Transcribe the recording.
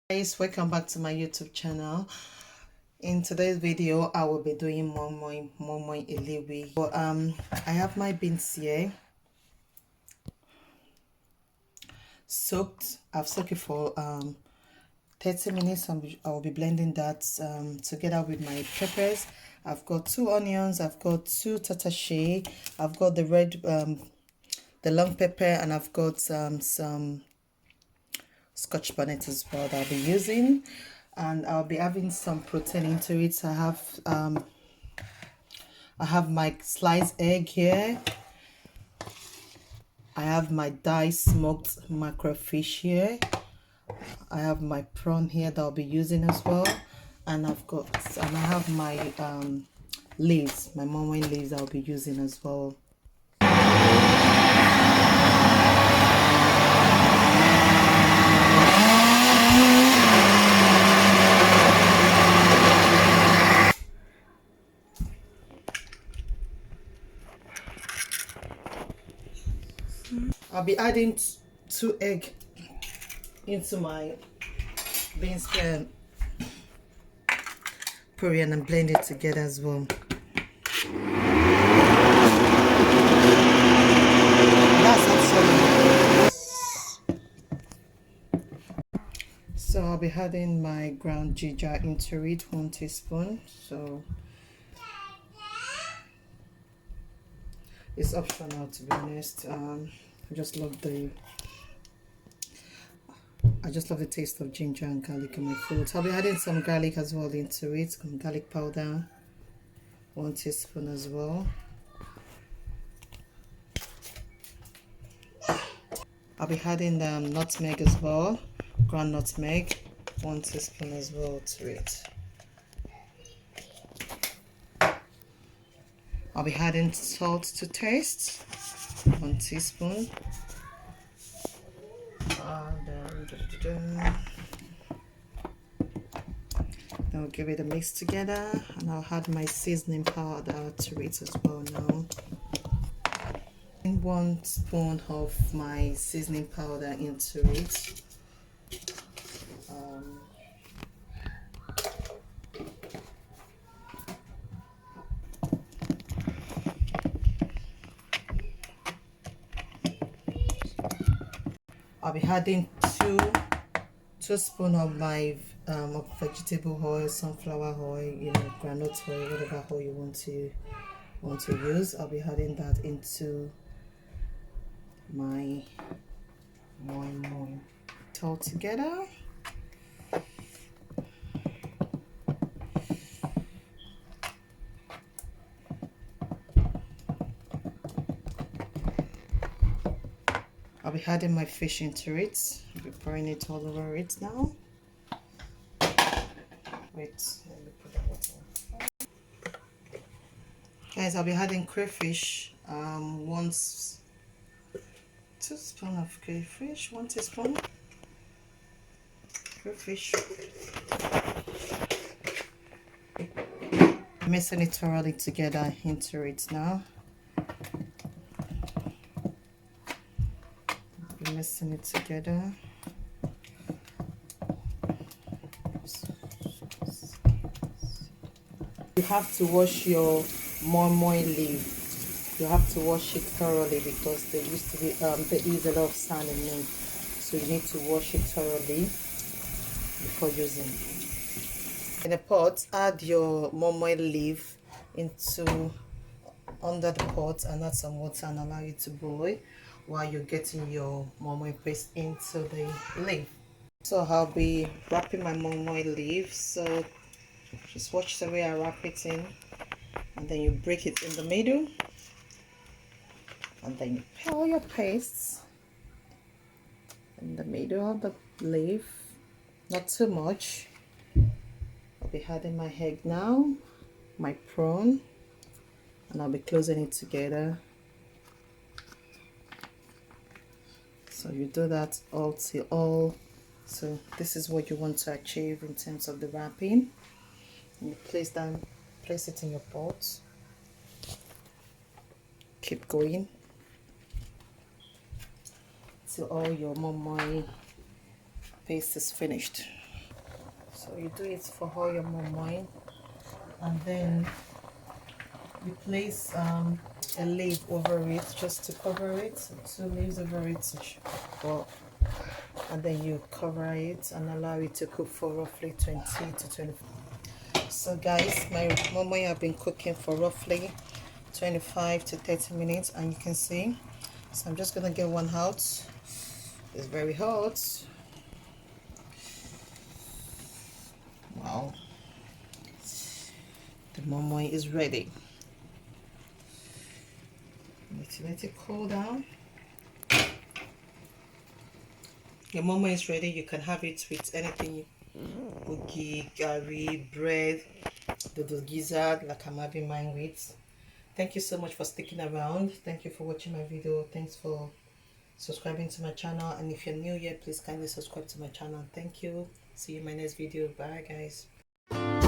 Guys, welcome back to my YouTube channel. In today's video I will be doing Moi Moi Elewe. So, I have my beans here soaked. I've soaked it for 30 minutes. I will be blending that together with my peppers. I've got 2 onions, I've got 2 tatashe, I've got the red the long pepper, and I've got some Scotch bonnet as well that I'll be using, and I'll be having some protein into it. So I have my sliced egg here. I have my diced smoked mackerel fish here. I have my prawn here that I'll be using as well, and I have my leaves, my Moi Moi leaves I'll be using as well. I'll be adding 2 eggs into my beans puree and blend it together as well. So I'll be adding my ground ginger into it, 1 teaspoon. So it's optional, to be honest. I just love the taste of ginger and garlic in my food. So I'll be adding some garlic as well into it, some garlic powder, 1 teaspoon as well. I'll be adding nutmeg as well, ground nutmeg, 1 teaspoon as well to it. I'll be adding salt to taste, 1 teaspoon. Then I'll give it a mix together, and I'll add my seasoning powder to it as well now. 1 spoon of my seasoning powder into it. I'll be adding 2 spoons of my vegetable oil, sunflower oil, groundnut oil, whatever oil you want to use. I'll be adding that into my Moi Moi. It all together. I'll be adding my fish into it. I'll be pouring it all over it now. Wait, let me put the water. Guys, I'll be adding crayfish. 2 spoons of crayfish, 1 teaspoon crayfish. Mixing it thoroughly together into it now. Mixing it together. You have to wash your Moi Moi leaf. You have to wash it thoroughly because there is a lot of sand in it, so you need to wash it thoroughly before using. In a pot, add your Moi Moi leaf under the pot, and add some water and allow it to boil while you're getting your Moi Moi paste into the leaf. So I'll be wrapping my Moi Moi leaf. So just watch the way I wrap it in, and then you break it in the middle, and then you put all your pastes in the middle of the leaf, not too much. I'll be adding my egg now, my prawn, and I'll be closing it together. So you do that so this is what you want to achieve in terms of the wrapping. And you place it in your pot. Keep going till all your Moi Moi paste is finished. So you do it for all your moi moi, and then you place a leaf over it just to cover it, 2 leaves over it well, and then you cover it and allow it to cook for roughly 20 to 25. So guys, my moi moi have been cooking for roughly 25 to 30 minutes, and you can see. So I'm just gonna get one out. It's very hot. Wow, the moi moi is ready. Let it cool down. Your moi moi is ready. You can have it with anything, cookie, gari, bread, the gizzard, like I'm having mine with. Thank you so much for sticking around. Thank you for watching my video. Thanks for subscribing to my channel, and if you're new here, please kindly subscribe to my channel. Thank you. See you in my next video. Bye guys.